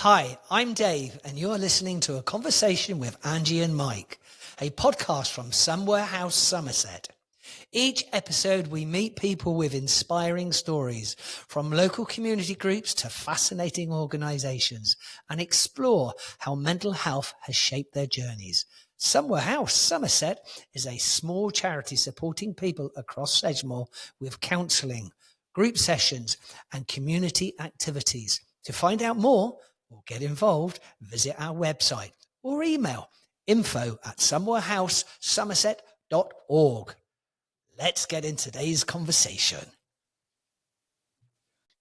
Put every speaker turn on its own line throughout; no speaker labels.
Hi, I'm Dave, and you're listening to A Conversation with Angie and Mike, a podcast from Somewhere House, Somerset. Each episode, we meet people with inspiring stories, from local community groups to fascinating organisations, and explore how mental health has shaped their journeys. Somewhere House, Somerset is a small charity supporting people across Sedgemoor with counselling, group sessions, and community activities. To find out more or get involved, visit our website or email info@somewherehousesomerset.org. Let's get into today's conversation.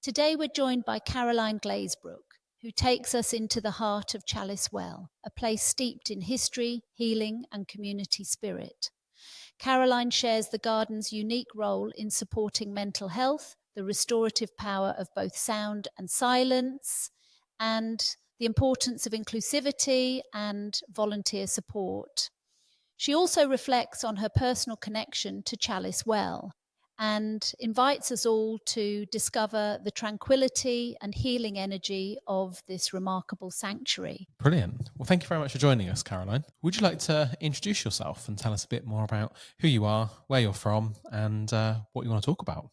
Today we're joined by Caroline Glazebrook, who takes us into the heart of Chalice Well, a place steeped in history, healing and community spirit. Caroline shares the garden's unique role in supporting mental health, the restorative power of both sound and silence, and the importance of inclusivity and volunteer support. She also reflects on her personal connection to Chalice Well and invites us all to discover the tranquility and healing energy of this remarkable sanctuary.
Brilliant. Well, thank you very much for joining us, Caroline. Would you like to introduce yourself and tell us a bit more about who you are, where you're from, and what you want to talk about?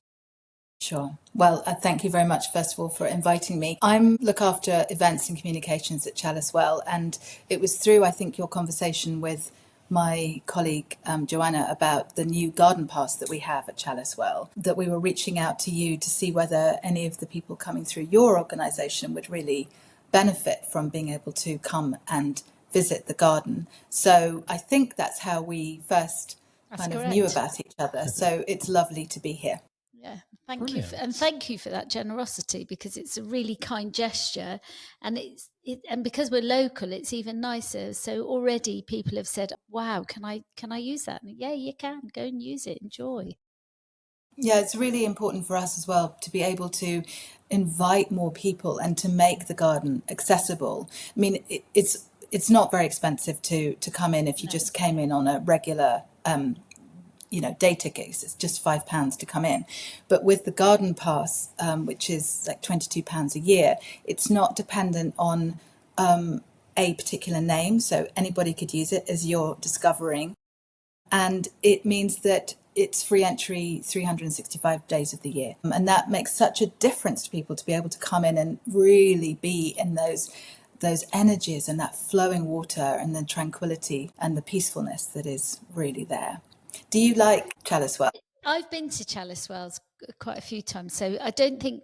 Sure. Well, thank you very much, first of all, for inviting me. I look after events and communications at Chalice Well, and it was through, I think, your conversation with my colleague Joanna about the new garden pass that we have at Chalice Well that we were reaching out to you to see whether any of the people coming through your organisation would really benefit from being able to come and visit the garden. So I think that's how we first knew about each other. So it's lovely to be here.
Yeah, thank you, and thank you for that generosity, because it's a really kind gesture, and and because we're local, it's even nicer. So already people have said, "Wow, can I use that?" And yeah, you can go and use it. Enjoy.
Yeah, it's really important for us as well to be able to invite more people and to make the garden accessible. I mean, it's not very expensive to come in if you just came in on a regular day tickets. It's just £5 to come in. But with the garden pass, which is like £22 a year, it's not dependent on a particular name. So anybody could use it as you're discovering. And it means that it's free entry 365 days of the year. And that makes such a difference to people to be able to come in and really be in those energies and that flowing water and the tranquility and the peacefulness that is really there. Do you like Chalice Well?
I've been to Chalice Wells quite a few times, so I don't know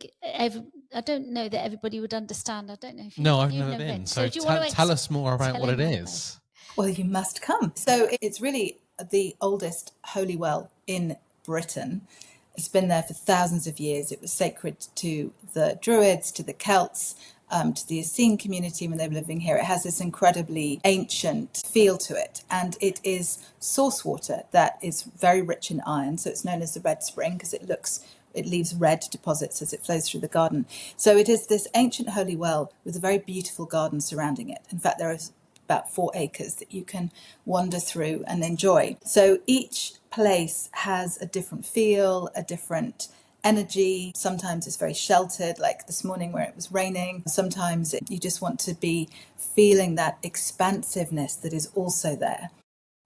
that everybody would understand. I don't know if
I've never been. So tell us more about what it is.
Well, you must come. So it's really the oldest holy well in Britain. It's been there for thousands of years. It was sacred to the Druids, to the Celts, to the Essene community when they were living here. It has this incredibly ancient feel to it, and it is source water that is very rich in iron, so it's known as the Red Spring because it leaves red deposits as it flows through the garden. So it is this ancient holy well with a very beautiful garden surrounding it. In fact, there is about 4 acres that you can wander through and enjoy. So each place has a different feel, a different energy. Sometimes it's very sheltered, like this morning where it was raining. Sometimes you just want to be feeling that expansiveness that is also there.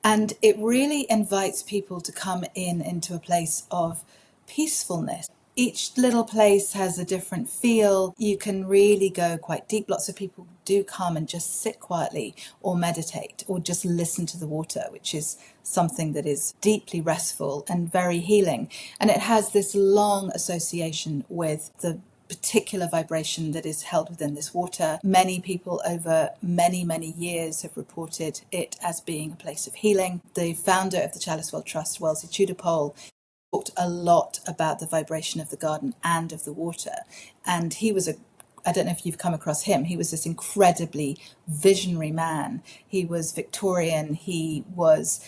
And it really invites people to come into a place of peacefulness. Each little place has a different feel. You can really go quite deep. Lots of people do come and just sit quietly or meditate or just listen to the water, which is something that is deeply restful and very healing. And it has this long association with the particular vibration that is held within this water. Many people over many, many years have reported it as being a place of healing. The founder of the Chalice Well Trust, Wellesley Tudorpole, talked a lot about the vibration of the garden and of the water. And he was I don't know if you've come across him, he was this incredibly visionary man. He was Victorian, he was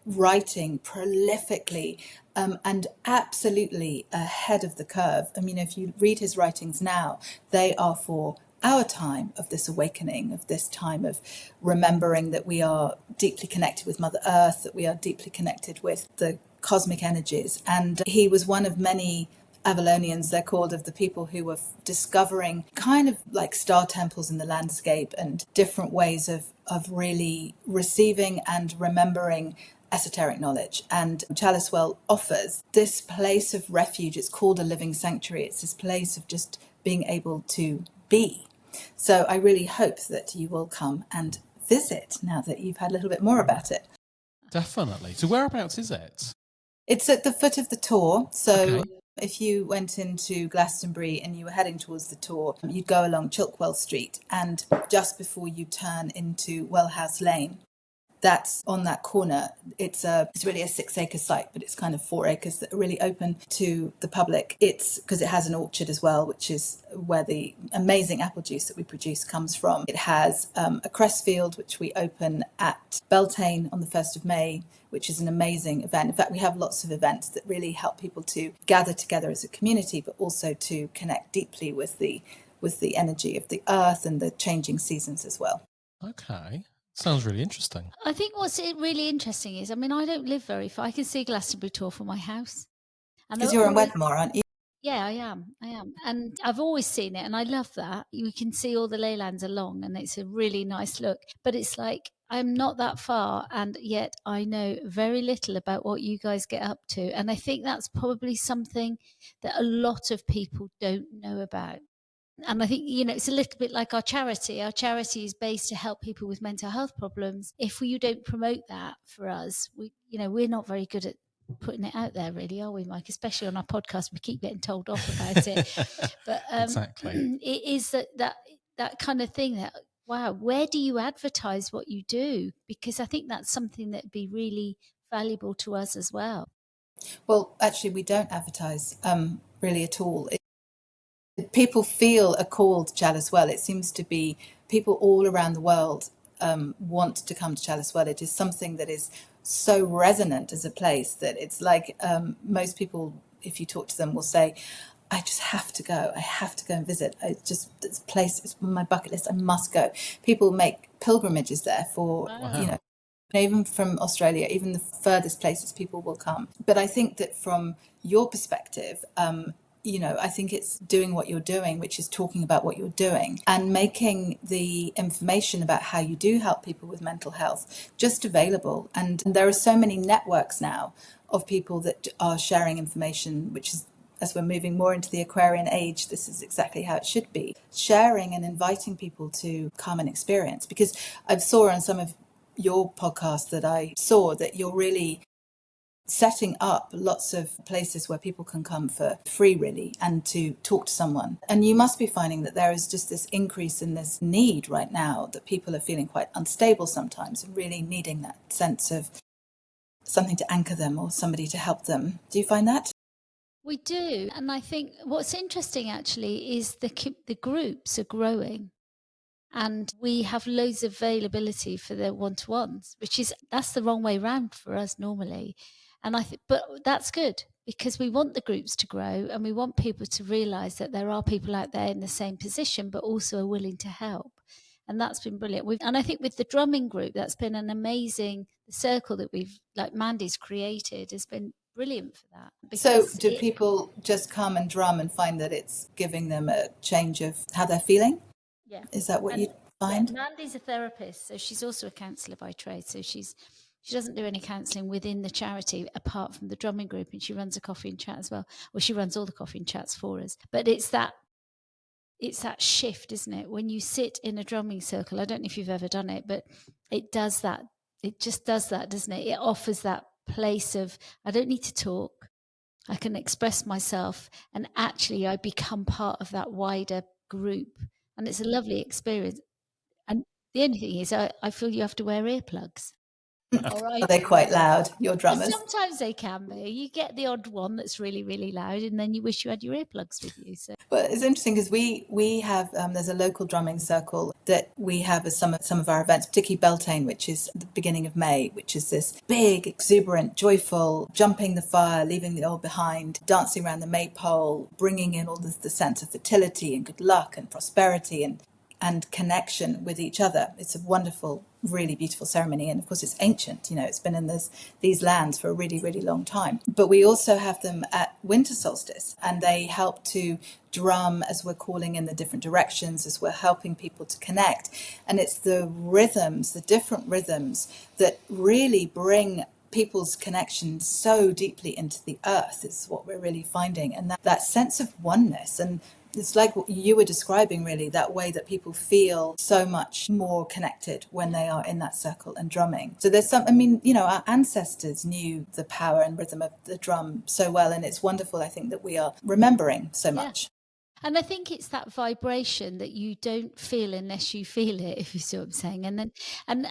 writing prolifically and absolutely ahead of the curve. I mean, if you read his writings now, they are for our time of this awakening, of this time of remembering that we are deeply connected with Mother Earth, that we are deeply connected with the cosmic energies. And he was one of many Avalonians, they're called, of the people who were discovering kind of like star temples in the landscape and different ways of really receiving and remembering esoteric knowledge. And Chalice Well offers this place of refuge. It's called a living sanctuary. It's this place of just being able to be. So I really hope that you will come and visit now that you've had a little bit more about it.
Definitely. So whereabouts is it?
It's at the foot of the Tor. So
Okay.
if you went into Glastonbury and you were heading towards the Tor, you'd go along Chilkwell Street, and just before you turn into Wellhouse Lane, that's on that corner. It's really a 6-acre site, but it's kind of 4 acres that are really open to the public. It's because it has an orchard as well, which is where the amazing apple juice that we produce comes from. It has a cress field, which we open at Beltane on the 1st of May, which is an amazing event. In fact, we have lots of events that really help people to gather together as a community, but also to connect deeply with the energy of the earth and the changing seasons as well.
Okay. Sounds really interesting.
I think what's really interesting is, I mean, I don't live very far. I can see Glastonbury Tor from my house.
Because you're in Wedmore, aren't you?
Yeah, I am. And I've always seen it, and I love that. You can see all the leylands along, and it's a really nice look. But it's like, I'm not that far, and yet I know very little about what you guys get up to. And I think that's probably something that a lot of people don't know about. And I think, it's a little bit like our charity. Our charity is based to help people with mental health problems. If you don't promote that for us, we're not very good at putting it out there, really, are we, Mike? Especially on our podcast, we keep getting told off about it. But
Exactly.
it is that kind of thing that, wow, where do you advertise what you do? Because I think that's something that'd be really valuable to us as well.
Well, actually, we don't advertise really at all. People feel a call to Chalice Well. It seems to be people all around the world want to come to Chalice Well. It is something that is so resonant as a place that it's like most people, if you talk to them, will say, I just have to go. I have to go and visit. This place is on my bucket list. I must go. People make pilgrimages there for,
Wow.
even from Australia, even the furthest places people will come. But I think that from your perspective, I think it's doing what you're doing, which is talking about what you're doing and making the information about how you do help people with mental health just available. And there are so many networks now of people that are sharing information, which is, as we're moving more into the Aquarian age, this is exactly how it should be. Sharing and inviting people to come and experience. Because I saw on some of your podcasts that I saw that you're really setting up lots of places where people can come for free, really, and to talk to someone. And you must be finding that there is just this increase in this need right now, that people are feeling quite unstable sometimes and really needing that sense of something to anchor them or somebody to help them. Do you find that?
We do. And I think what's interesting actually is the groups are growing. And we have loads of availability for the one-to-ones, that's the wrong way round for us normally. And but that's good, because we want the groups to grow and we want people to realise that there are people out there in the same position, but also are willing to help. And that's been brilliant. And I think with the drumming group, that's been an amazing circle that Mandy's created has been brilliant for that.
So do people just come and drum and find that it's giving them a change of how they're feeling?
Yeah.
Is that what you find?
Yeah, Mandy's a therapist, so she's also a counsellor by trade. So she doesn't do any counselling within the charity apart from the drumming group, and she runs a coffee and chat as well. Well, she runs all the coffee and chats for us. But it's that shift, isn't it? When you sit in a drumming circle, I don't know if you've ever done it, but it does that. It just does that, doesn't it? It offers that place of, I don't need to talk. I can express myself, and actually I become part of that wider group. And it's a lovely experience. And the only thing is, I feel you have to wear earplugs.
Are they quite loud, your drummers?
Sometimes they can be. You get the odd one that's really, really loud, and then you wish you had your earplugs with you. So,
but it's interesting because we have there's a local drumming circle that we have as some of our events, particularly Beltane, which is the beginning of May, which is this big, exuberant, joyful, jumping the fire, leaving the old behind, dancing around the maypole, bringing in all the sense of fertility and good luck and prosperity and and connection with each other. It's a wonderful, really beautiful ceremony. And of course, it's ancient, it's been in these lands for a really, really long time. But we also have them at winter solstice, and they help to drum as we're calling in the different directions, as we're helping people to connect. And it's the rhythms, the different rhythms, that really bring people's connection so deeply into the earth is what we're really finding. And that sense of oneness, and it's like what you were describing, really, that way that people feel so much more connected when they are in that circle and drumming. So there's our ancestors knew the power and rhythm of the drum so well, and it's wonderful, I think, that we are remembering so much.
And I think it's that vibration that you don't feel unless you feel it, if you see what I'm saying. And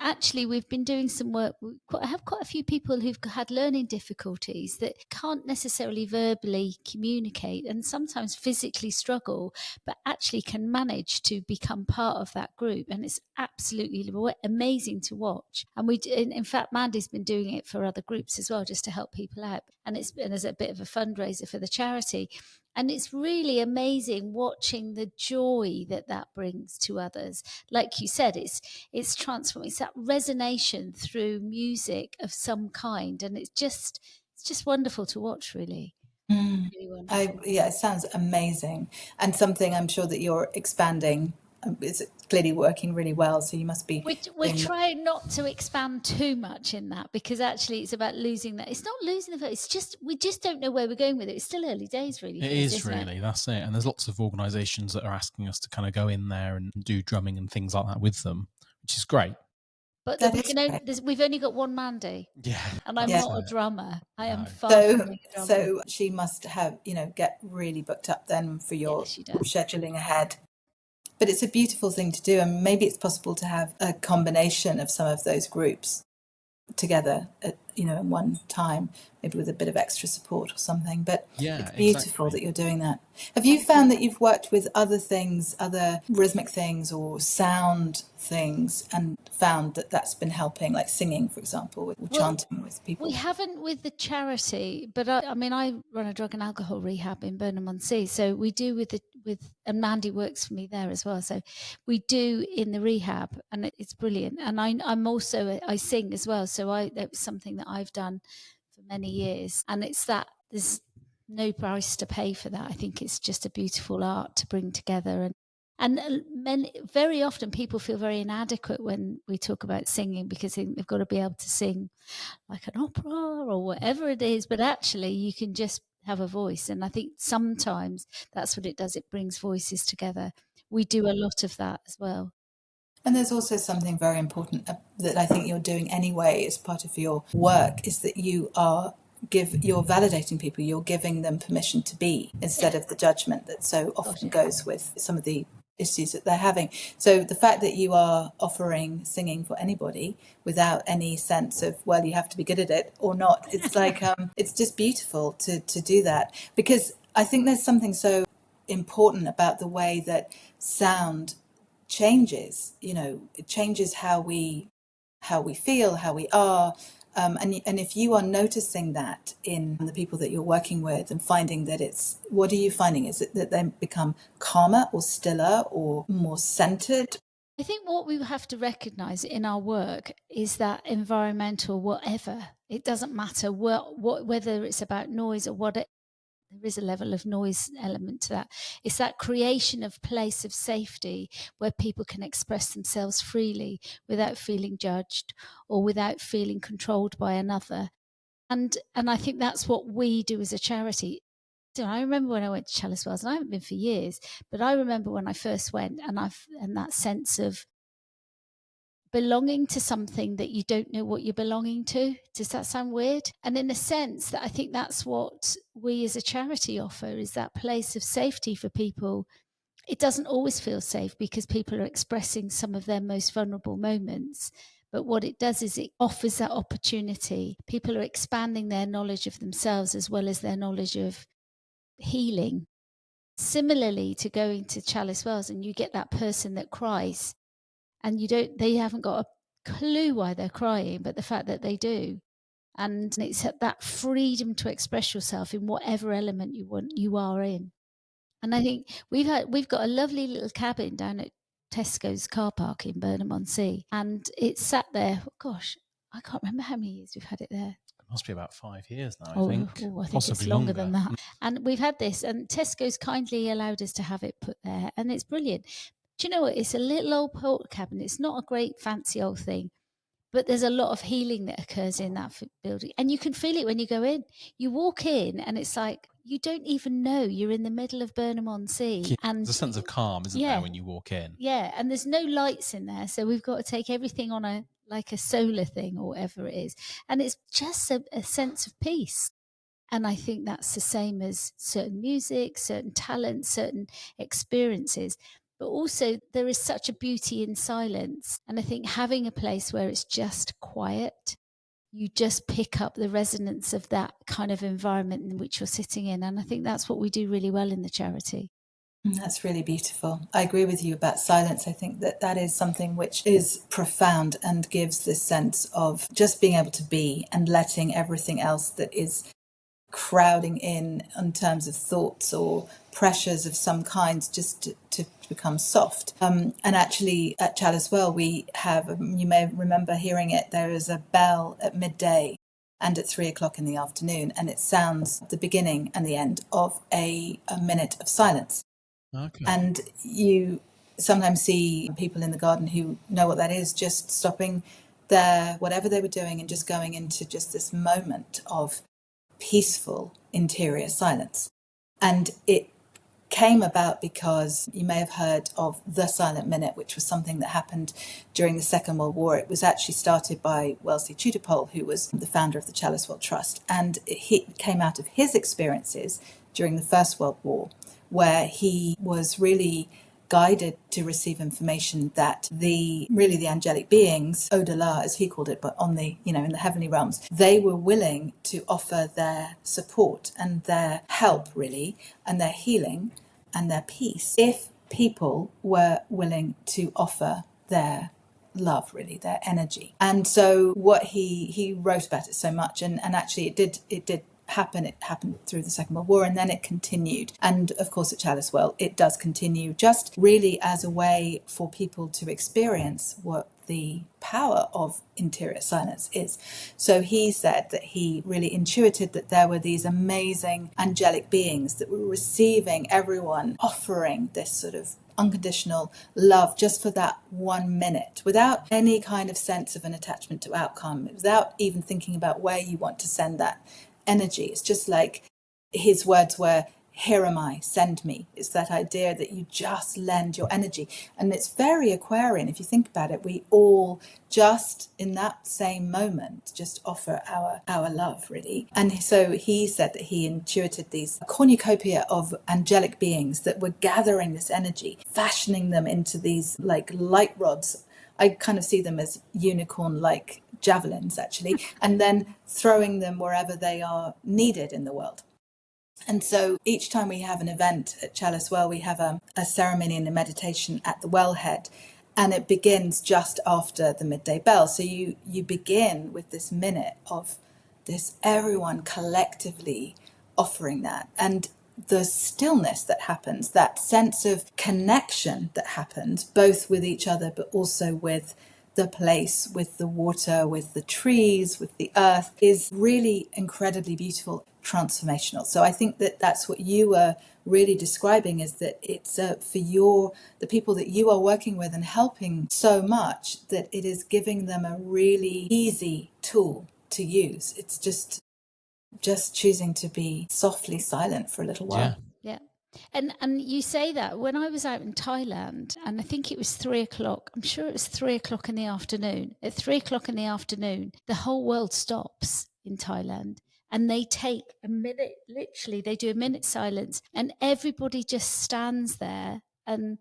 actually, we've been doing some work. I have quite a few people who've had learning difficulties that can't necessarily verbally communicate and sometimes physically struggle, but actually can manage to become part of that group. And it's absolutely amazing to watch. And in fact, Mandy's been doing it for other groups as well, just to help people out. And it's been as a bit of a fundraiser for the charity. And it's really amazing watching the joy that brings to others. Like you said, it's transforming. It's that resonation through music of some kind, and it's just wonderful to watch. Really, really wonderful.
It sounds amazing, and something I'm sure that you're expanding. It's clearly working really well, so you must be.
We're trying not to expand too much in that, because actually it's about losing that. It's not losing the vote. It's just we just don't know where we're going with it. It's still early days, really.
It is really, that's it. And there's lots of organisations that are asking us to kind of go in there and do drumming and things like that with them, which is great.
But we've only got one Mandy.
Yeah.
And I'm not a drummer. I am far from being a drummer.
So she must have, get really booked up then for your scheduling ahead. But it's a beautiful thing to do, and maybe it's possible to have a combination of some of those groups together at, in one time, maybe with a bit of extra support or something. But it's beautiful that you're doing that. Have you found that you've worked with other things, other rhythmic things or sound things, and found that that's been helping, like singing, for example, or chanting with people?
We haven't with the charity, but I run a drug and alcohol rehab in Burnham-on-Sea, so we do and Mandy works for me there as well. So we do in the rehab, and it's brilliant. And I'm also I sing as well, so that was something that I've done for many years, and it's that there's no price to pay for that. I think it's just a beautiful art to bring together, and very often people feel very inadequate when we talk about singing, because they've got to be able to sing like an opera or whatever it is, but actually you can just have a voice. And I think sometimes that's what it does. It brings voices together. We do a lot of that as well.
And there's also something very important that I think you're doing anyway as part of your work, is that you're validating people, you're giving them permission to be, instead of the judgment that so often goes with some of the issues that they're having. So the fact that you are offering singing for anybody without any sense of, well, you have to be good at it or not, it's like it's just beautiful to do that, because I think there's something so important about the way that sound changes. It changes how we feel, how we are. And if you are noticing that in the people that you're working with and finding that what are you finding? Is it that they become calmer or stiller or more centered?
I think what we have to recognise in our work is that environmental, whatever, it doesn't matter whether it's about noise or what there is a level of noise element to that. It's that creation of place of safety where people can express themselves freely without feeling judged or without feeling controlled by another. And I think that's what we do as a charity. So I remember when I went to Chalice Well, and I haven't been for years, but I remember when I first went, and that sense of belonging to something that you don't know what you're belonging to. Does that sound weird? And in a sense, that I think that's what we as a charity offer, is that place of safety for people. It doesn't always feel safe because people are expressing some of their most vulnerable moments. But what it does is it offers that opportunity. People are expanding their knowledge of themselves as well as their knowledge of healing. Similarly to going to Chalice Wells, and you get that person that cries, and they haven't got a clue why they're crying, but the fact that they do. And it's that freedom to express yourself in whatever element you are in. And I think we've got a lovely little cabin down at Tesco's car park in Burnham-on-Sea. And it's sat there, gosh, I can't remember how many years we've had it there.
It must be about 5 years now,
I
think.
think
Possibly
it's longer than that. And we've had this, and Tesco's kindly allowed us to have it put there, and it's brilliant. Do you know what? It's a little old portal cabinet. It's not a great fancy old thing, but there's a lot of healing that occurs in that building, and you can feel it when you go in. You walk in, and it's like you don't even know you're in the middle of Burnham-on-Sea. And
there's a sense of calm, isn't there, when you walk in?
Yeah, and there's no lights in there, so we've got to take everything on a solar thing or whatever it is, and it's just a sense of peace. And I think that's the same as certain music, certain talents, certain experiences. But also, there is such a beauty in silence. And I think having a place where it's just quiet, you just pick up the resonance of that kind of environment in which you're sitting in. And I think that's what we do really well in the charity.
That's really beautiful. I agree with you about silence. I think that is something which is profound and gives this sense of just being able to be and letting everything else that is crowding in terms of thoughts or pressures of some kind just to become soft. And actually at Chalice Well we have, you may remember hearing it, there is a bell at midday and at 3 o'clock in the afternoon, and it sounds the beginning and the end of a minute of silence.
Okay.
And you sometimes see people in the garden who know what that is, just stopping their whatever they were doing and just going into just this moment of peaceful interior silence. And it came about because you may have heard of the Silent Minute, which was something that happened during the Second World War. It was actually started by Wellesley Tudorpole, who was the founder of the Chalice Well Trust, and it came out of his experiences during the First World War, where he was really guided to receive information that the angelic beings, au-delà as he called it, but on the, in the heavenly realms, they were willing to offer their support and their help really, and their healing and their peace, if people were willing to offer their love, really, their energy. And so what he wrote about it so much, and actually it did happen. It happened through the Second World War, and then it continued. And of course at Chalice Well it does continue, just really as a way for people to experience what the power of interior silence is. So he said that he really intuited that there were these amazing angelic beings that were receiving everyone, offering this sort of unconditional love just for that 1 minute, without any kind of sense of an attachment to outcome, without even thinking about where you want to send that energy. It's just like his words were, "Here am I, send me." It's that idea that you just lend your energy. And it's very Aquarian. If you think about it, we all just in that same moment just offer our love, really. And so he said that he intuited these cornucopia of angelic beings that were gathering this energy, fashioning them into these like light rods. I kind of see them as unicorn-like javelins, actually, and then throwing them wherever they are needed in the world. And so each time we have an event at Chalice Well, we have a ceremony and a meditation at the wellhead, and it begins just after the midday bell. So you begin with this minute of this, everyone collectively offering that, and the stillness that happens, that sense of connection that happens both with each other but also with the place, with the water, with the trees, with the earth, is really incredibly beautiful, transformational. So I think that that's what you were really describing, is that it's for the people that you are working with and helping so much, that it is giving them a really easy tool to use. It's just choosing to be softly silent for a little while.
Yeah. And you say that when I was out in Thailand, and I think it was 3 o'clock, I'm sure it was 3 o'clock in the afternoon. At 3 o'clock in the afternoon, the whole world stops in Thailand, and they take a minute, literally, they do a minute silence, and everybody just stands there and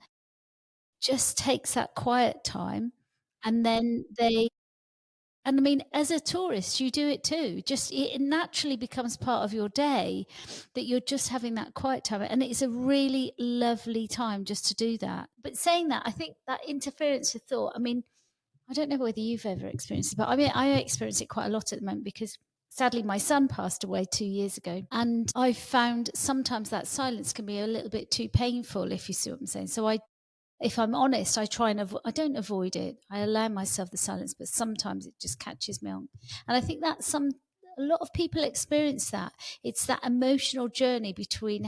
just takes that quiet time. And then and I mean, as a tourist, you do it too. Just it naturally becomes part of your day that you're just having that quiet time. And it's a really lovely time just to do that. But saying that, I think that interference with thought, I mean, I don't know whether you've ever experienced it, but I mean, I experience it quite a lot at the moment because sadly my son passed away 2 years ago. And I've found sometimes that silence can be a little bit too painful, if you see what I'm saying. So if I'm honest, I try and I don't avoid it. I allow myself the silence, but sometimes it just catches me on. And I think that's a lot of people experience that. It's that emotional journey between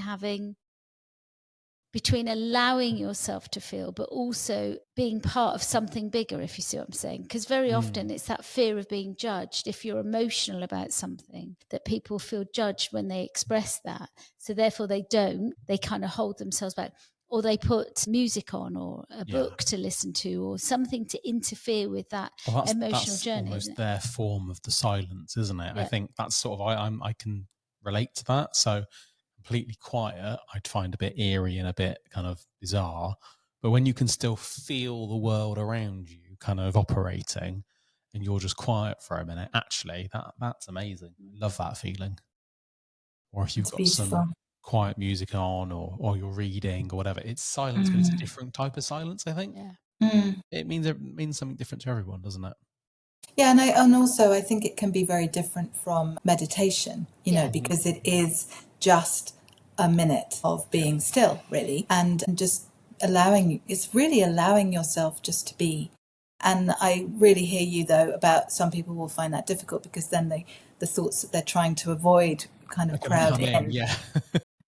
allowing yourself to feel, but also being part of something bigger, if you see what I'm saying. Because very often it's that fear of being judged. If you're emotional about something, that people feel judged when they express that. So therefore they kind of hold themselves back. Or they put music on or a book to listen to or something to interfere with that emotional journey.
That's almost their form of the silence, isn't it? Yeah. I think that's sort of, I can relate to that. So completely quiet, I'd find a bit eerie and a bit kind of bizarre. But when you can still feel the world around you kind of operating and you're just quiet for a minute, actually, that's amazing. I love that feeling. Or if you've got some quiet music on or you're reading or whatever, it's silence, but it's a different type of silence, I think. Yeah. It means something different to everyone, doesn't it?
Yeah, and also I think it can be very different from meditation, you know, because it is just a minute of being still, really, and just it's really allowing yourself just to be. And I really hear you, though, about some people will find that difficult because then the thoughts that they're trying to avoid kind of crowd in.
Yeah.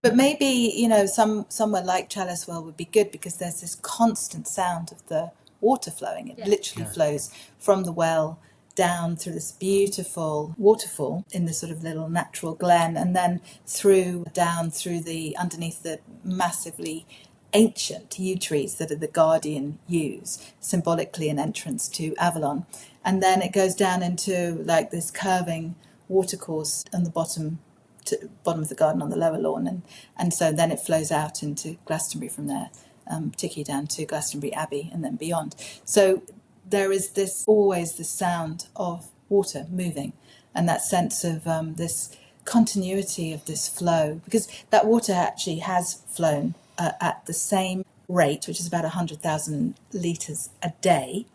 But maybe, you know, somewhere like Chalice Well would be good because there's this constant sound of the water flowing. It literally flows from the well down through this beautiful waterfall in this sort of little natural glen, and then down through underneath the massively ancient yew trees that are the guardian yews, symbolically an entrance to Avalon. And then it goes down into like this curving watercourse on the bottom of the garden on the lower lawn, and so then it flows out into Glastonbury from there, particularly down to Glastonbury Abbey and then beyond. So there is always this sound of water moving and that sense of this continuity of this flow, because that water actually has flown at the same rate, which is about 100,000 litres a day,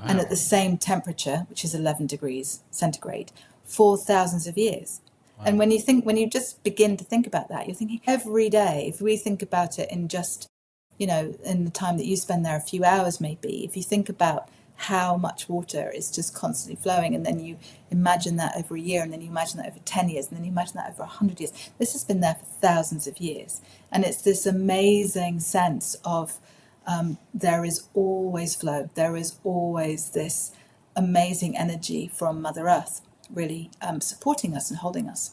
and at the same temperature, which is 11 degrees centigrade, for thousands of years. And when you just begin to think about that, you're thinking every day, if we think about it in just, you know, in the time that you spend there, a few hours maybe, if you think about how much water is just constantly flowing, and then you imagine that over a year, and then you imagine that over 10 years, and then you imagine that over 100 years. This has been there for thousands of years. And it's this amazing sense of there is always flow. There is always this amazing energy from Mother Earth really supporting us and holding us.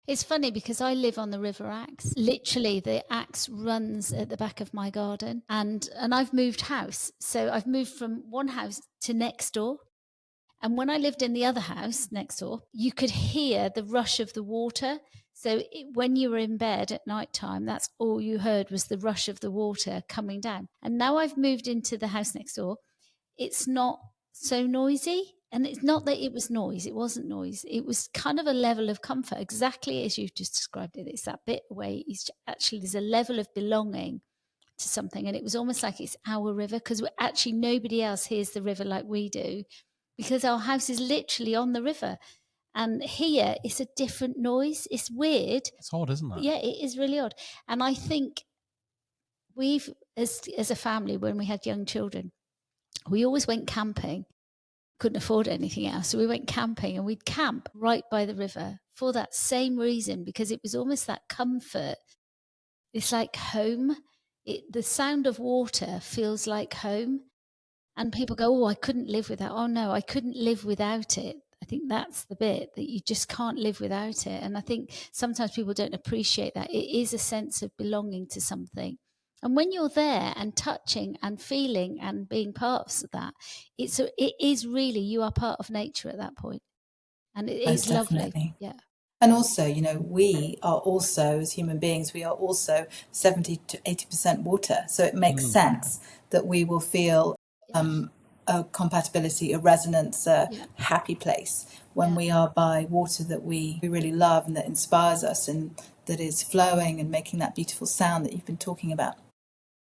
It's funny because I live on the River Axe. Literally, the Axe runs at the back of my garden, and I've moved house. So I've moved from one house to next door. And when I lived in the other house next door, you could hear the rush of the water. So when you were in bed at night time, that's all you heard was the rush of the water coming down. And now I've moved into the house next door. It's not so noisy. And it's not that it was noise. It wasn't noise. It was kind of a level of comfort, exactly as you've just described it. It's that bit away. There's a level of belonging to something. And it was almost like it's our river, because actually nobody else hears the river like we do, because our house is literally on the river. And here it's a different noise. It's weird.
It's odd, isn't it?
Yeah, it is really odd. And I think as a family, when we had young children, we always went camping. Couldn't afford anything else, so we went camping, and we'd camp right by the river for that same reason, because it was almost that comfort. It's like home. The sound of water feels like home, and people go, oh, I couldn't live without. Oh no, I couldn't live without it. I think that's the bit that you just can't live without it. And I think sometimes people don't appreciate that. It is a sense of belonging to something. And when you're there and touching and feeling and being part of that, it is really, you are part of nature at that point. And it is lovely. Yeah.
And also, you know, we are also, as human beings, we are also 70 to 80% water. So it makes sense that we will feel a compatibility, a resonance, a happy place when we are by water that we really love and that inspires us and that is flowing and making that beautiful sound that you've been talking about.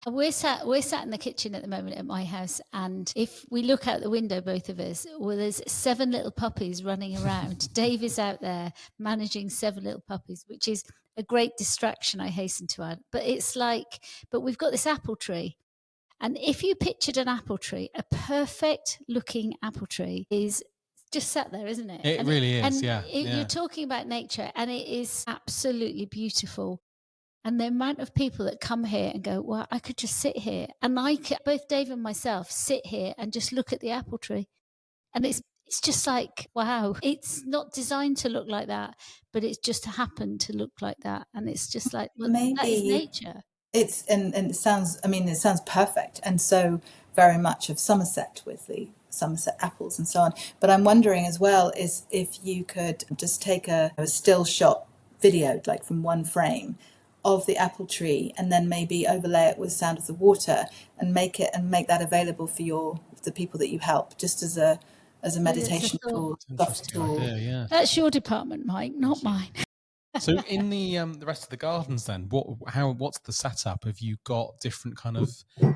We're sat in the kitchen at the moment at my house, and if we look out the window, both of us, well, there's 7 little puppies running around. Dave is out there managing 7 little puppies, which is a great distraction, I hasten to add. But we've got this apple tree, And if you pictured an apple tree, a perfect looking apple tree is just sat there, isn't it?
It really is, yeah.
You're talking about nature, and it is absolutely beautiful. And the amount of people that come here and go, well, I could just sit here. And both Dave and myself sit here and just look at the apple tree. And it's just like, wow, it's not designed to look like that, but it's just happened to look like that. And it's just like, well, that is nature.
It's and it sounds, I mean, it sounds perfect, and so very much of Somerset with the Somerset apples and so on. But I'm wondering as well is if you could just take a still shot video, like from one frame of the apple tree, and then maybe overlay it with sound of the water, and make that available for the people that you help, just as a meditation tool, soft tool.
Idea, yeah.
That's your department, Mike, not mine.
So in the rest of the gardens, then what's the setup? Have you got different kind of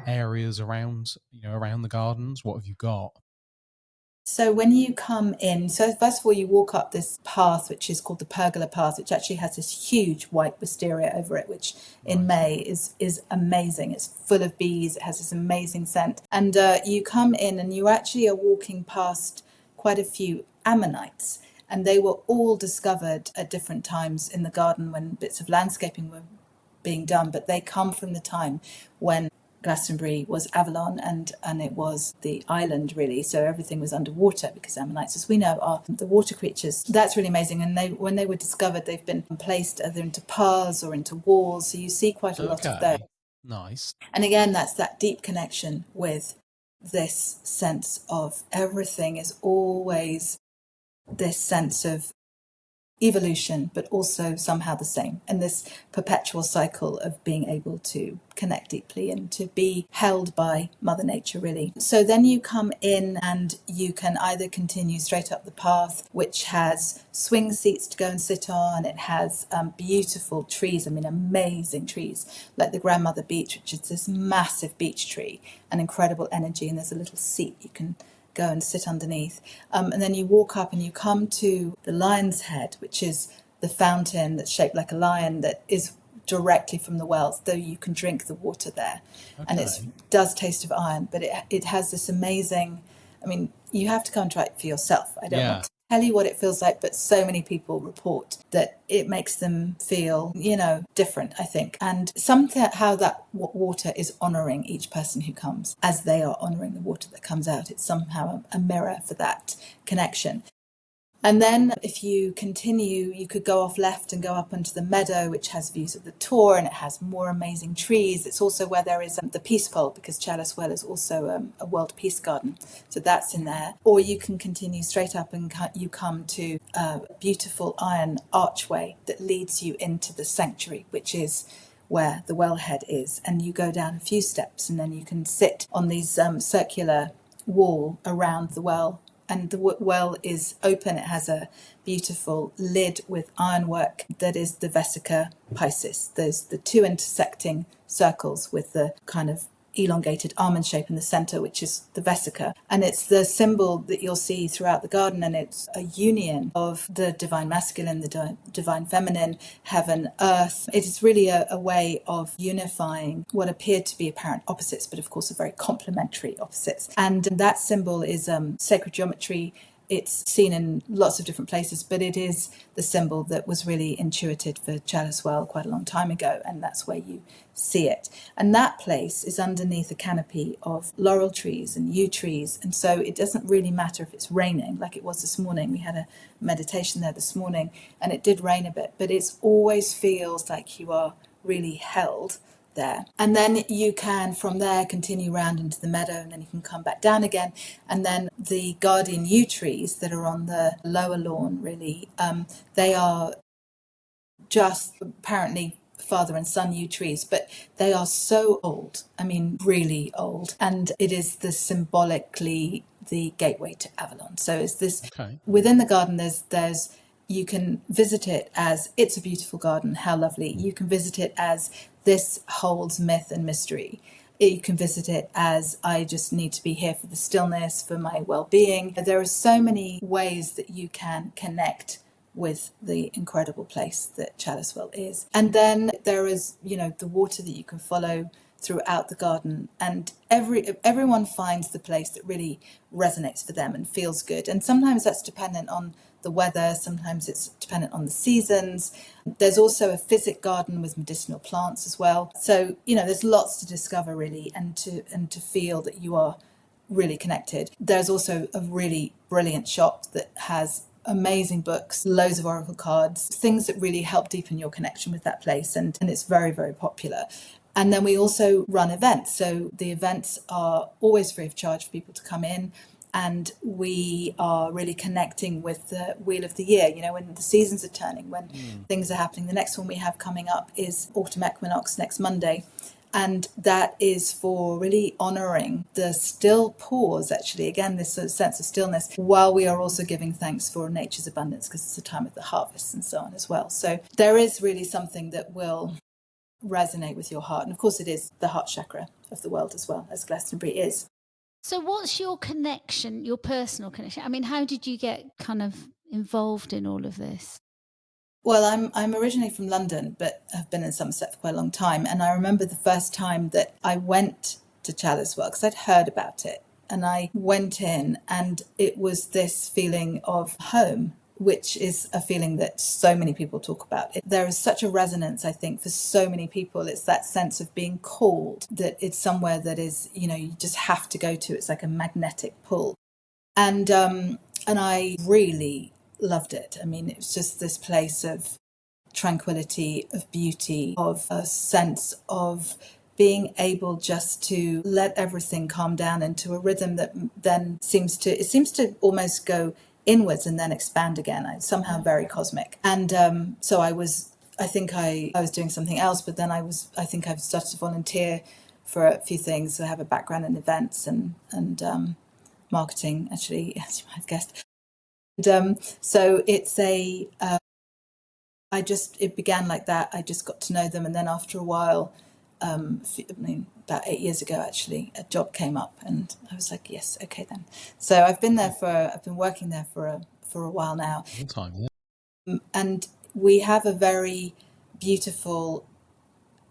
areas around the gardens? What have you got?
So when you come in, so first of all, you walk up this path, which is called the pergola path, which actually has this huge white wisteria over it, which in May is amazing. It's full of bees. It has this amazing scent. And you come in and you actually are walking past quite a few ammonites. And they were all discovered at different times in the garden when bits of landscaping were being done. But they come from the time when Glastonbury was Avalon and it was the island, really. So everything was underwater because ammonites, as we know, are the water creatures. That's really amazing. And when they were discovered, they've been placed either into paths or into walls. So you see quite a lot of those.
Nice.
And again, that's that deep connection with this sense of everything is always this sense of evolution, but also somehow the same, and this perpetual cycle of being able to connect deeply and to be held by Mother Nature, really. So then you come in and you can either continue straight up the path, which has swing seats to go and sit on. It has beautiful trees, I mean amazing trees, like the Grandmother Beech, which is this massive beech tree, an incredible energy, and there's a little seat you can go and sit underneath. And then you walk up and you come to the Lion's Head, which is the fountain that's shaped like a lion that is directly from the wells, though you can drink the water there. Okay. And it does taste of iron, but it has this amazing, I mean, you have to come and try it for yourself. I don't want to tell you what it feels like, but so many people report that it makes them feel, different, I think. And somehow that water is honouring each person who comes as they are honouring the water that comes out. It's somehow a mirror for that connection. And then if you continue, you could go off left and go up onto the meadow, which has views of the Tor, and it has more amazing trees. It's also where there is the Peace Pole, because Chalice Well is also a World Peace Garden. So that's in there. Or you can continue straight up and you come to a beautiful iron archway that leads you into the sanctuary, which is where the wellhead is. And you go down a few steps and then you can sit on these circular wall around the well. And the well is open. It has a beautiful lid with ironwork that is the Vesica Piscis. There's the two intersecting circles with the kind of elongated almond shape in the center, which is the Vesica. And it's the symbol that you'll see throughout the garden. And it's a union of the divine masculine, the divine feminine, heaven, earth. It is really a way of unifying what appear to be apparent opposites, but of course are very complementary opposites. And that symbol is sacred geometry. It's seen in lots of different places, but it is the symbol that was really intuited for Chalice Well quite a long time ago, and that's where you see it. And that place is underneath a canopy of laurel trees and yew trees, and so it doesn't really matter if it's raining, like it was this morning. We had a meditation there this morning, and it did rain a bit, but it always feels like you are really held there. And then you can from there continue round into the meadow, and then you can come back down again, and then the guardian yew trees that are on the lower lawn, really, they are just apparently father and son yew trees, but they are so old, I mean really old, and it is symbolically the gateway to Avalon. So it's this within the garden, there's you can visit it as it's a beautiful garden, how lovely. You can visit it as this holds myth and mystery. You can visit it as I just need to be here for the stillness, for my well-being. There are so many ways that you can connect with the incredible place that Chalice Well is. And then there is, the water that you can follow throughout the garden, and everyone finds the place that really resonates for them and feels good. And sometimes that's dependent on the weather, sometimes it's dependent on the seasons. There's also a physic garden with medicinal plants as well. So, there's lots to discover really, and to feel that you are really connected. There's also a really brilliant shop that has amazing books, loads of oracle cards, things that really help deepen your connection with that place, and it's very, very popular. And then we also run events. So the events are always free of charge for people to come in, and we are really connecting with the wheel of the year, when the seasons are turning, when things are happening. The next one we have coming up is autumn equinox next Monday. And that is for really honouring the still pause, actually, again, this sort of sense of stillness, while we are also giving thanks for nature's abundance, because it's the time of the harvest and so on as well. So there is really something that will resonate with your heart. And of course, it is the heart chakra of the world as well, as Glastonbury is.
So what's your connection, your personal connection? I mean, how did you get kind of involved in all of this?
Well, I'm originally from London, but have been in Somerset for quite a long time. And I remember the first time that I went to Chalice Well, because I'd heard about it. And I went in, and it was this feeling of home, which is a feeling that so many people talk about. There is such a resonance, I think, for so many people. It's that sense of being called, that it's somewhere that is, you just have to go to. It's like a magnetic pull. And I really loved it. I mean, it was just this place of tranquility, of beauty, of a sense of being able just to let everything calm down into a rhythm that then seems to almost go inwards and then expand again. It's somehow very cosmic. And so I was doing something else, but then I think I've started to volunteer for a few things. I have a background in events and marketing, actually, as you might have guessed. And so it's it began like that. I just got to know them, and then after a while, about 8 years ago, actually, a job came up, and I was like, yes, okay then. So I've been working there for a while now.
Long time, yeah.
And we have a very beautiful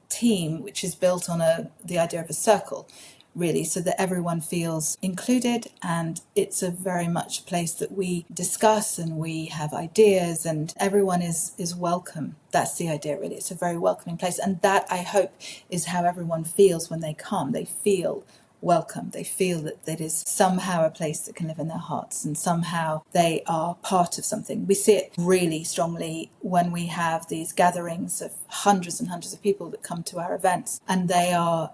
team, which is built on the idea of a circle, really, so that everyone feels included, and it's a very much place that we discuss and we have ideas, and everyone is welcome. That's the idea, really. It's a very welcoming place, and that, I hope, is how everyone feels when they come. They feel welcome. They feel that it is somehow a place that can live in their hearts, and somehow they are part of something. We see it really strongly when we have these gatherings of hundreds and hundreds of people that come to our events, and they are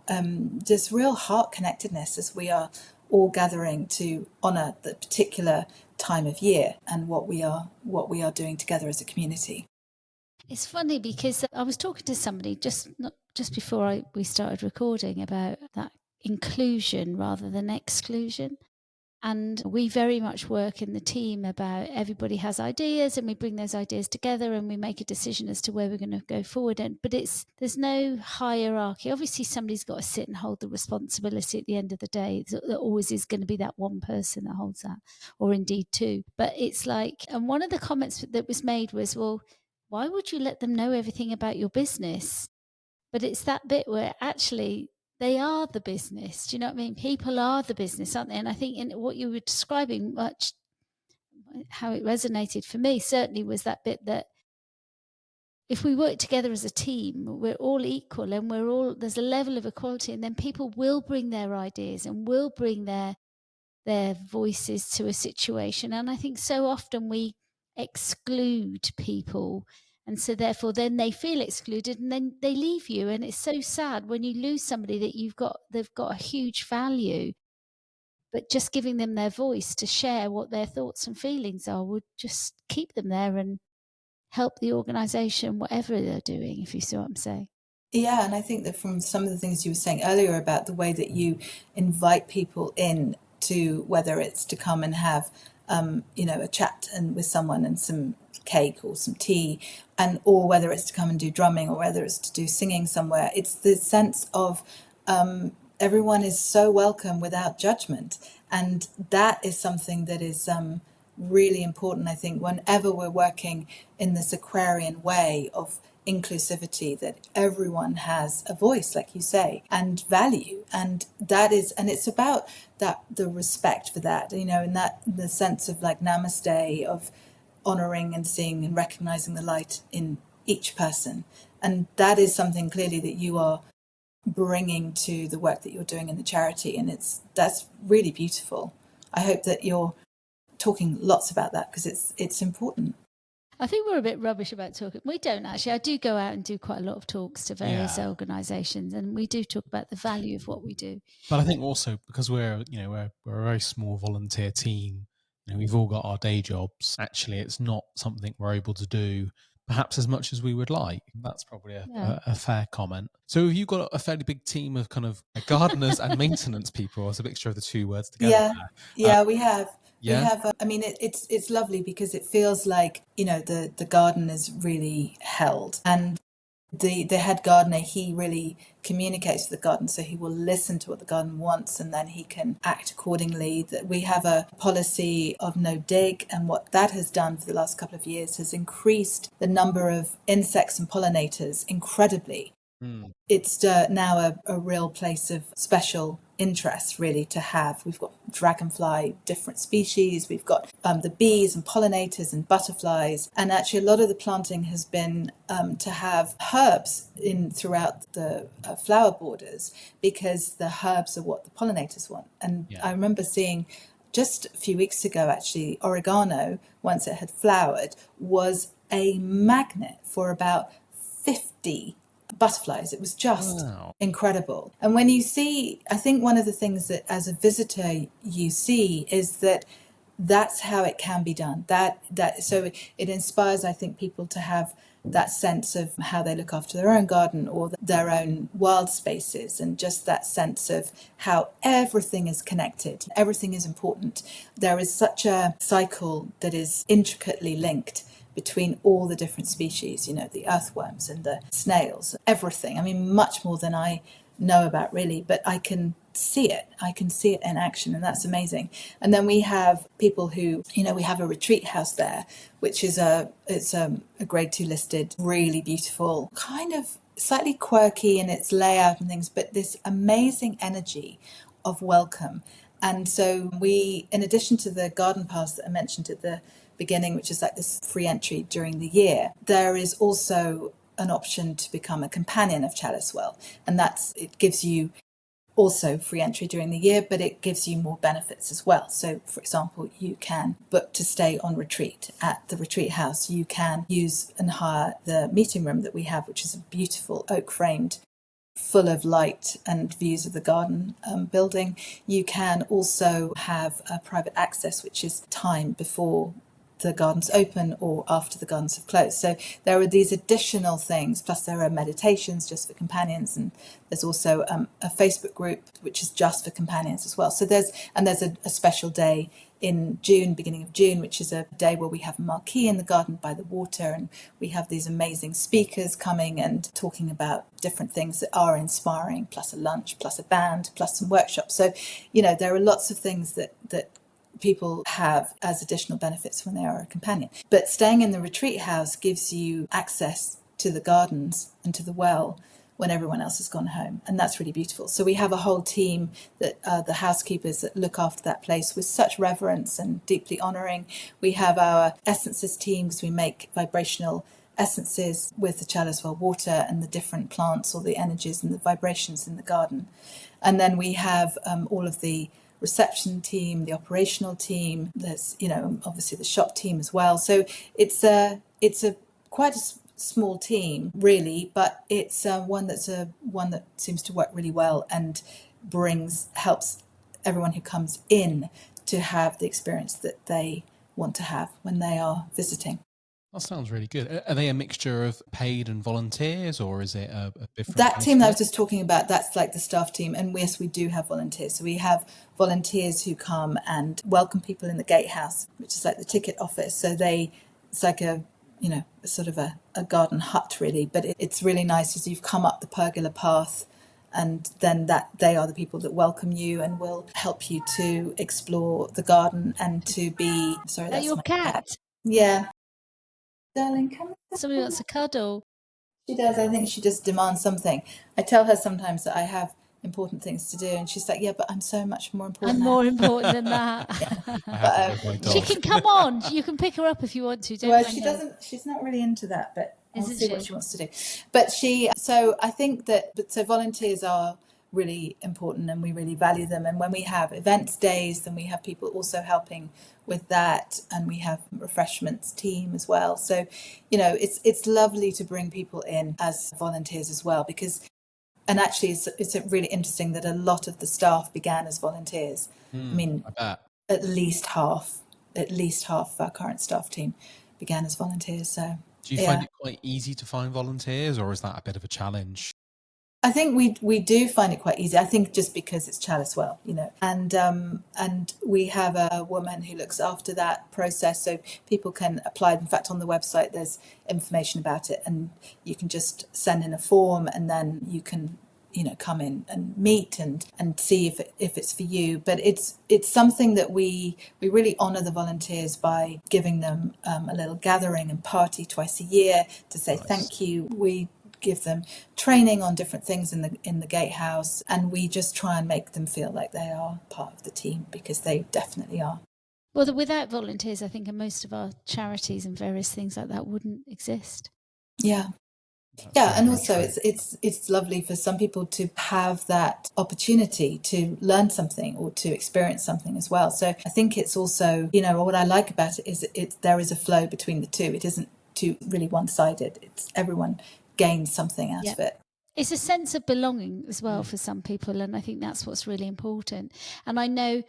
just real heart connectedness as we are all gathering to honour the particular time of year and what we are doing together as a community.
It's funny because I was talking to somebody just before we started recording about that inclusion rather than exclusion. And we very much work in the team about everybody has ideas, and we bring those ideas together and we make a decision as to where we're going to go forward. But there's no hierarchy. Obviously, somebody's got to sit and hold the responsibility at the end of the day. There always is going to be that one person that holds that, or indeed two. But it's like, and one of the comments that was made was, well, why would you let them know everything about your business? But it's that bit where actually they are the business. Do you know what I mean? People are the business, aren't they? And I think in what you were describing, much how it resonated for me certainly was that bit that if we work together as a team, we're all equal, and there's a level of equality, and then people will bring their ideas and will bring their voices to a situation. And I think so often we exclude people, and so therefore then they feel excluded, and then they leave you. And it's so sad when you lose somebody that they've got a huge value, but just giving them their voice to share what their thoughts and feelings are would just keep them there and help the organisation, whatever they're doing, if you see what I'm saying.
Yeah, and I think that from some of the things you were saying earlier about the way that you invite people in to, whether it's to come and have a chat and with someone and some cake or some tea, or whether it's to come and do drumming, or whether it's to do singing somewhere, it's the sense of everyone is so welcome without judgment, and that is something that is really important, I think, whenever we're working in this Aquarian way of inclusivity, that everyone has a voice, like you say, and value. And that is, and it's about that, the respect for that, you know, and that the sense of like namaste, of honoring and seeing and recognizing the light in each person. And that is something clearly that you are bringing to the work that you're doing in the charity. And that's really beautiful. I hope that you're talking lots about that, because it's important.
I think we're a bit rubbish about talking. We don't actually. I do go out and do quite a lot of talks to various organisations, and we do talk about the value of what we do.
But I think also because we're a very small volunteer team, you know, we've all got our day jobs. Actually, it's not something we're able to do perhaps as much as we would like. That's probably a fair comment. So have you got a fairly big team of kind of gardeners and maintenance people, or it's a mixture of the two words together?
Yeah, we have.
Yeah.
We have. I mean, it's lovely because it feels like, you know, the garden is really held, and the head gardener, he really communicates with the garden, so he will listen to what the garden wants, and then he can act accordingly. That we have a policy of no dig, and what that has done for the last couple of years has increased the number of insects and pollinators incredibly. It's now a real place of special interest, really, to have. We've got dragonfly, different species. We've got the bees and pollinators and butterflies. And actually, a lot of the planting has been to have herbs in throughout the flower borders, because the herbs are what the pollinators want. And I remember seeing just a few weeks ago, actually, oregano, once it had flowered, was a magnet for about 50 butterflies. It was just incredible. And when you see, I think one of the things that as a visitor you see is that that's how it can be done. So it inspires, I think, people to have that sense of how they look after their own garden or their own wild spaces, and just that sense of how everything is connected, everything is important. There is such a cycle that is intricately linked between all the different species, you know, the earthworms and the snails, everything. I mean, much more than I know about, really, but I can see it. I can see it in action, and that's amazing. And then we have people who, you know, we have a retreat house there, which is a grade 2 listed, really beautiful, kind of slightly quirky in its layout and things, but this amazing energy of welcome. And so we, in addition to the garden pass that I mentioned at the beginning, which is like this free entry during the year, there is also an option to become a companion of Chalice Well. And it gives you also free entry during the year, but it gives you more benefits as well. So, for example, you can book to stay on retreat at the retreat house. You can use and hire the meeting room that we have, which is a beautiful oak framed, full of light and views of the garden building. You can also have a private access, which is time before the gardens open or after the gardens have closed. So there are these additional things, plus there are meditations just for companions, and there's also a Facebook group which is just for companions as well. So there's a special day in June, beginning of June, which is a day where we have a marquee in the garden by the water, and we have these amazing speakers coming and talking about different things that are inspiring, plus a lunch, plus a band, plus some workshops. So, you know, there are lots of things that people have as additional benefits when they are a companion. But staying in the retreat house gives you access to the gardens and to the well when everyone else has gone home, and that's really beautiful. So we have a whole team that the housekeepers that look after that place with such reverence and deeply honouring. We have our essences teams. We make vibrational essences with the Chalice Well water and the different plants, or the energies and the vibrations in the garden. And then we have all of the reception team, the operational team. There's, you know, obviously the shop team as well. So it's a quite a small team, really, but it's one that seems to work really well and helps everyone who comes in to have the experience that they want to have when they are visiting.
That sounds really good. Are they a mixture of paid and volunteers, or is it a different?
That team that I was just talking about, that's like the staff team. And yes, we do have volunteers. So we have volunteers who come and welcome people in the gatehouse, which is like the ticket office. So it's like a, you know, sort of a garden hut, really. But it's really nice as you've come up the pergola path, and then that they are the people that welcome you and will help you to explore the garden and to be... Sorry, that's
your
my
cat.
Yeah. Darling, come.
Somebody wants a cuddle.
She does. I think she just demands something. I tell her sometimes that I have important things to do, and she's like, "Yeah, but I'm so much more important."
I'm more important than that.
I have it with my
She
dog.
can come on. You can pick her up if you want to. Don't
Well,
mind
she
her.
doesn't. She's not really into that, but I'll
Isn't
see what
she?
she wants to do. But she. So I think that. But so volunteers are really important, and we really value them. And when we have events days, then we have people also helping with that, and we have refreshments team as well. So, it's lovely to bring people in as volunteers as well, because. And actually, it's really interesting that a lot of the staff began as volunteers. I mean,
I bet.
at least half of our current staff team began as volunteers. So,
Do you find it quite easy to find volunteers, or is that a bit of a challenge?
I think we do find it quite easy. I think just because it's Chalice Well, and we have a woman who looks after that process, so people can apply. In fact, on the website, there's information about it, and you can just send in a form, and then you can come in and meet and see if it's for you. But it's something that we really honour the volunteers by giving them a little gathering and party twice a year to say thank you. We give them training on different things in the gatehouse, and we just try and make them feel like they are part of the team, because they definitely are.
Well, without volunteers, I think most of our charities and various things like that wouldn't exist.
Yeah. And also it's lovely for some people to have that opportunity to learn something or to experience something as well. So I think it's also, what I like about it is there is a flow between the two. It isn't too really one-sided. It's everyone gains something out of it.
It's a sense of belonging as well for some people, and I think that's what's really important. And I know,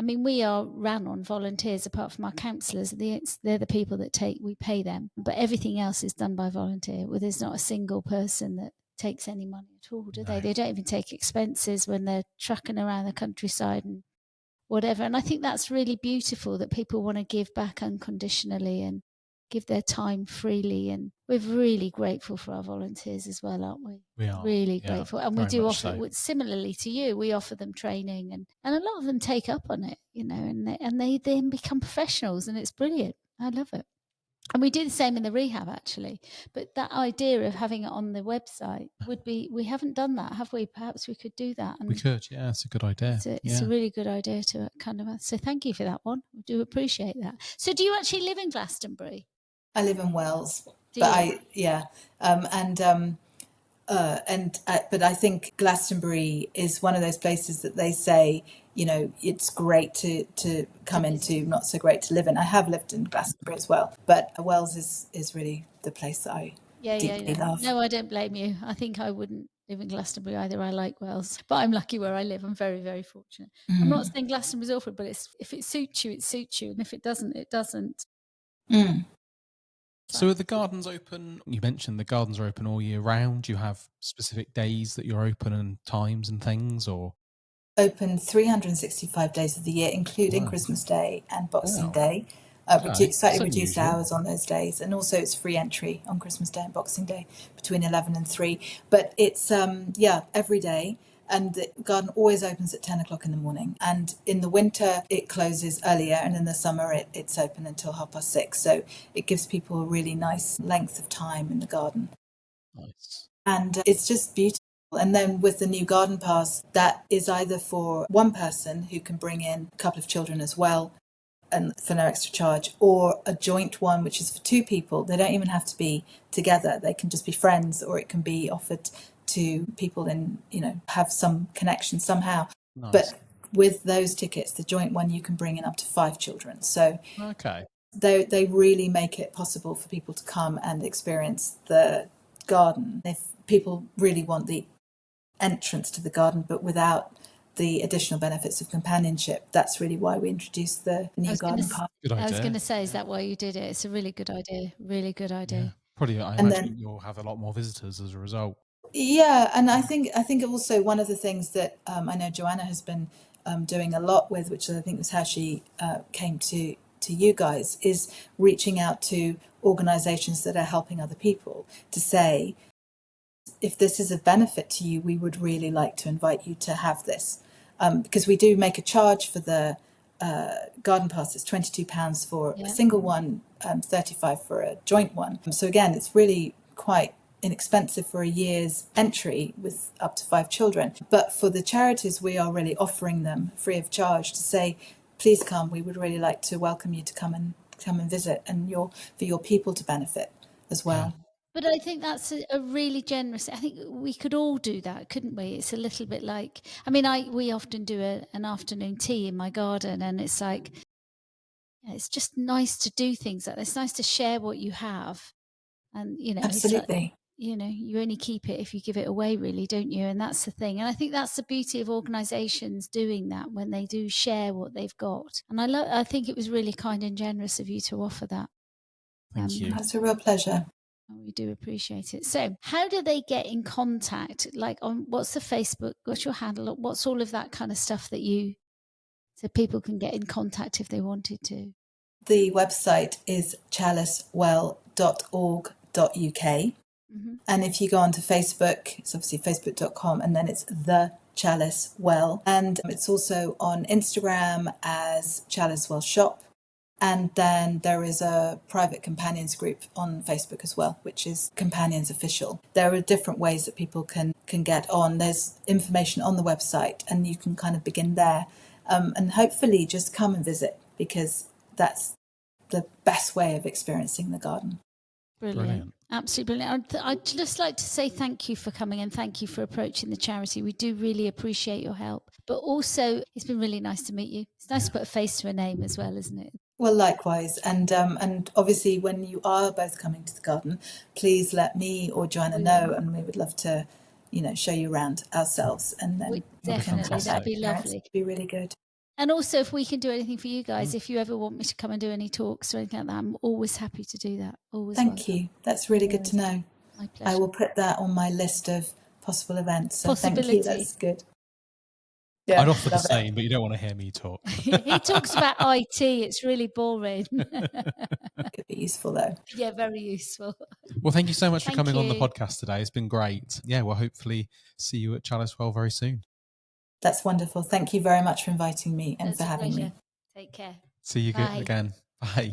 we are ran on volunteers apart from our counsellors. They're the people that we pay them, but everything else is done by volunteer. Well, there's not a single person that takes any money at all, do they? They don't even take expenses when they're trucking around the countryside and whatever. And I think that's really beautiful, that people want to give back unconditionally and give their time freely. And we're really grateful for our volunteers as well, aren't we?
We are.
Really grateful. And we do offer,
so.
Similarly to you, we offer them training, and a lot of them take up on it, and they then become professionals, and it's brilliant. I love it. And we do the same in the rehab, actually. But that idea of having it on the website we haven't done that, have we? Perhaps we could do that. And
we could, yeah, it's a good idea.
It's a really good idea to so thank you for that one. We do appreciate that. So do you actually live in Glastonbury?
I live in Wells.
But
I think Glastonbury is one of those places that they say, it's great to come into, not so great to live in. I have lived in Glastonbury as well, but Wells is really the place that I deeply love.
No, I don't blame you. I think I wouldn't live in Glastonbury either. I like Wells, but I'm lucky where I live. I'm very, very fortunate. I'm not saying Glastonbury's awful, but if it suits you, it suits you, and if it doesn't, it doesn't.
So are the gardens open? You mentioned the gardens are open all year round. Do you have specific days that you're open and times and things, or?
Open 365 days of the year, including Christmas Day and Boxing Day. Slightly reduced hours on those days, and also it's free entry on Christmas Day and Boxing Day between 11 and 3. But it's every day. And the garden always opens at 10 o'clock in the morning. And in the winter, it closes earlier. And in the summer, it's open until 6:30. So it gives people a really nice length of time in the garden.
Nice.
And it's just beautiful. And then with the new garden pass, that is either for one person who can bring in a couple of children as well, and for no extra charge, or a joint one, which is for two people. They don't even have to be together. They can just be friends, or it can be offered to people have some connection somehow.
Nice.
But with those tickets, the joint one, you can bring in up to 5 children. So they really make it possible for people to come and experience the garden. If people really want the entrance to the garden, but without the additional benefits of companionship, that's really why we introduced the new garden pass.
I was going to say, is that why you did it? It's a really good idea. Really good idea.
Yeah. Probably, I imagine you'll have a lot more visitors as a result.
Yeah, and I think also one of the things that I know Joanna has been doing a lot with, which I think was how she came to you guys, is reaching out to organisations that are helping other people to say, if this is a benefit to you, we would really like to invite you to have this, because we do make a charge for the garden pass. It's £22 for a single one, 35 for a joint one. So again, it's really quite inexpensive for a year's entry with up to 5 children. But for the charities, we are really offering them free of charge to say, please come. We would really like to welcome you to come and visit, and for your people to benefit as well.
But I think that's a really generous. I think we could all do that, couldn't we? It's a little bit like, I mean, we often do an afternoon tea in my garden, and it's like, it's just nice to do things like this. It's nice to share what you have, and
Absolutely.
It's like, you only keep it if you give it away, really, don't you? And that's the thing. And I think that's the beauty of organisations doing that, when they do share what they've got. And I think it was really kind and generous of you to offer that.
Thank you.
That's a real pleasure.
We do appreciate it. So how do they get in contact? Like, what's the Facebook? What's your handle? What's all of that kind of stuff so people can get in contact if they wanted to?
The website is chalicewell.org.uk. Mm-hmm. And if you go onto Facebook, it's obviously facebook.com, and then it's the Chalice Well. And it's also on Instagram as Chalice Well Shop. And then there is a private companions group on Facebook as well, which is Companions Official. There are different ways that people can get on. There's information on the website, and you can kind of begin there. And hopefully just come and visit, because that's the best way of experiencing the garden.
Brilliant. Absolutely brilliant. I'd just like to say thank you for coming, and thank you for approaching the charity. We do really appreciate your help. But also, it's been really nice to meet you. It's nice to put a face to a name as well, isn't it?
Well, likewise. And obviously, when you are both coming to the garden, please let me or Joanna know, and we would love to, show you around ourselves. And then
definitely, that'd be lovely.
It'd be really good.
And also, if we can do anything for you guys, if you ever want me to come and do any talks or anything like that, I'm always happy to do that. Always.
Thank you. That's really good to know.
My pleasure.
I will put that on my list of possible events. So thank you. That's good.
Yeah, I'd offer the same, but you don't want to hear me talk.
He talks about IT. It's really boring.
Could be useful, though.
Yeah, very useful.
Well, thank you so much for coming on the podcast today. It's been great. Yeah, we'll hopefully see you at Chalice Well very soon.
That's wonderful. Thank you very much for inviting me and for having me.
Take care.
See you again. Bye.